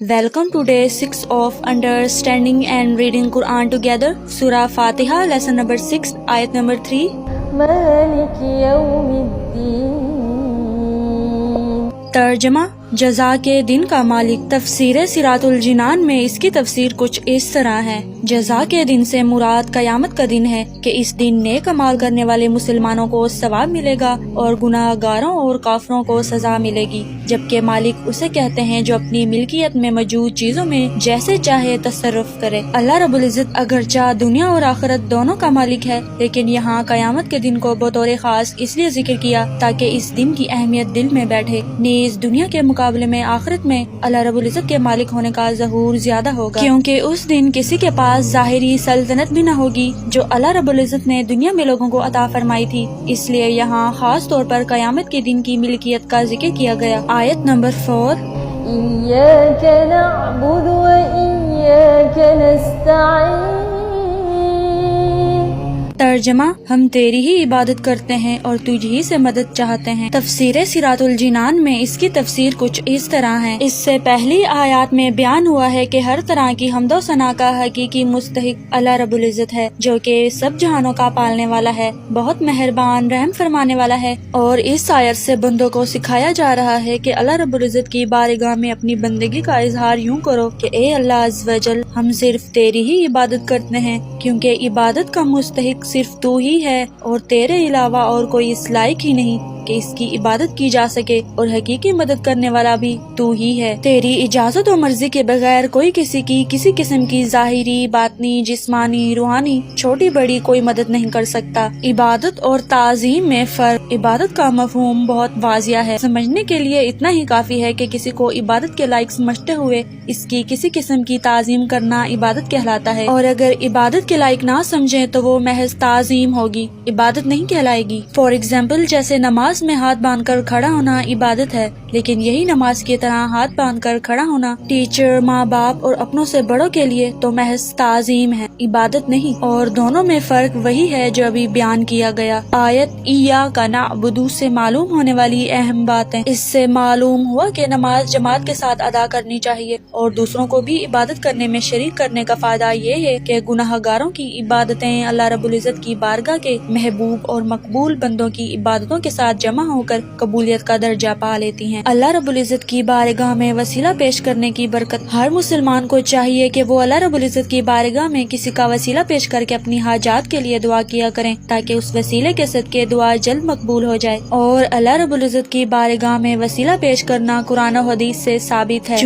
Welcome to day 6 of Understanding and Reading Quran Together. Surah Fatiha, lesson number 6, ayat number 3. مالك يوم الدين ترجمہ جزا کے دن کا مالک. تفسیر صراط الجنان میں اس کی تفسیر کچھ اس طرح ہے. جزا کے دن سے مراد قیامت کا دن ہے کہ اس دن نیک اعمال کرنے والے مسلمانوں کو ثواب ملے گا اور گناہ گاروں اور کافروں کو سزا ملے گی، جبکہ مالک اسے کہتے ہیں جو اپنی ملکیت میں موجود چیزوں میں جیسے چاہے تصرف کرے. اللہ رب العزت اگرچہ دنیا اور آخرت دونوں کا مالک ہے، لیکن یہاں قیامت کے دن کو بطور خاص اس لیے ذکر کیا تاکہ اس دن کی اہمیت دل میں بیٹھے. نیز دنیا کے مقابلے میں آخرت میں اللہ رب العزت کے مالک ہونے کا ظہور زیادہ ہوگا، کیونکہ اس دن کسی کے پاس ظاہری سلطنت بھی نہ ہوگی جو اللہ رب العزت نے دنیا میں لوگوں کو عطا فرمائی تھی. اس لیے یہاں خاص طور پر قیامت کے دن کی ملکیت کا ذکر کیا گیا. آیت نمبر 4. إياك نعبد وإياك نستعين ترجمہ ہم تیری ہی عبادت کرتے ہیں اور تجھ ہی سے مدد چاہتے ہیں. تفسیر صراط الجنان میں اس کی تفسیر کچھ اس طرح ہے. اس سے پہلی آیات میں بیان ہوا ہے کہ ہر طرح کی حمد و ثنا کا حقیقی مستحق اللہ رب العزت ہے، جو کہ سب جہانوں کا پالنے والا ہے، بہت مہربان رحم فرمانے والا ہے. اور اس آیت سے بندوں کو سکھایا جا رہا ہے کہ اللہ رب العزت کی بارگاہ میں اپنی بندگی کا اظہار یوں کرو کہ اے اللہ عز و جل، ہم صرف تیری ہی عبادت کرتے ہیں، کیونکہ عبادت کا مستحق صرف تو ہی ہے اور تیرے علاوہ اور کوئی اس لائق ہی نہیں کہ اس کی عبادت کی جا سکے، اور حقیقی مدد کرنے والا بھی تو ہی ہے. تیری اجازت و مرضی کے بغیر کوئی کسی کی کسی قسم کی ظاہری، باطنی، جسمانی، روحانی، چھوٹی بڑی کوئی مدد نہیں کر سکتا. عبادت اور تعظیم میں فرق. عبادت کا مفہوم بہت واضح ہے. سمجھنے کے لیے اتنا ہی کافی ہے کہ کسی کو عبادت کے لائق سمجھتے ہوئے اس کی کسی قسم کی تعظیم کرنا عبادت کہلاتا ہے، اور اگر عبادت کے لائق نہ سمجھیں تو وہ محض تعظیم ہوگی، عبادت نہیں کہلائے گی. فار ایگزامپل، جیسے نماز میں ہاتھ باندھ کر کھڑا ہونا عبادت ہے، لیکن یہی نماز کی طرح ہاتھ باندھ کر کھڑا ہونا ٹیچر، ماں باپ اور اپنوں سے بڑوں کے لیے تو محض تعظیم ہے، عبادت نہیں. اور دونوں میں فرق وہی ہے جو ابھی بیان کیا گیا. آیت ایاک نعبد سے معلوم ہونے والی اہم باتیں. اس سے معلوم ہوا کہ نماز جماعت کے ساتھ ادا کرنی چاہیے، اور دوسروں کو بھی عبادت کرنے میں شریک کرنے کا فائدہ یہ ہے کہ گناہ گاروں کی عبادتیں اللہ رب العزت کی بارگاہ کے محبوب اور مقبول بندوں کی عبادتوں کے ساتھ جمع ہو کر قبولیت کا درجہ پا لیتی ہیں. اللہ رب العزت کی بارگاہ میں وسیلہ پیش کرنے کی برکت. ہر مسلمان کو چاہیے کہ وہ اللہ رب العزت کی بارگاہ میں کسی کا وسیلہ پیش کر کے اپنی حاجات کے لیے دعا کیا کریں، تاکہ اس وسیلے کے صدقے دعا جلد مقبول ہو جائے. اور اللہ رب العزت کی بارگاہ میں وسیلہ پیش کرنا قرآن و حدیث سے ثابت ہے.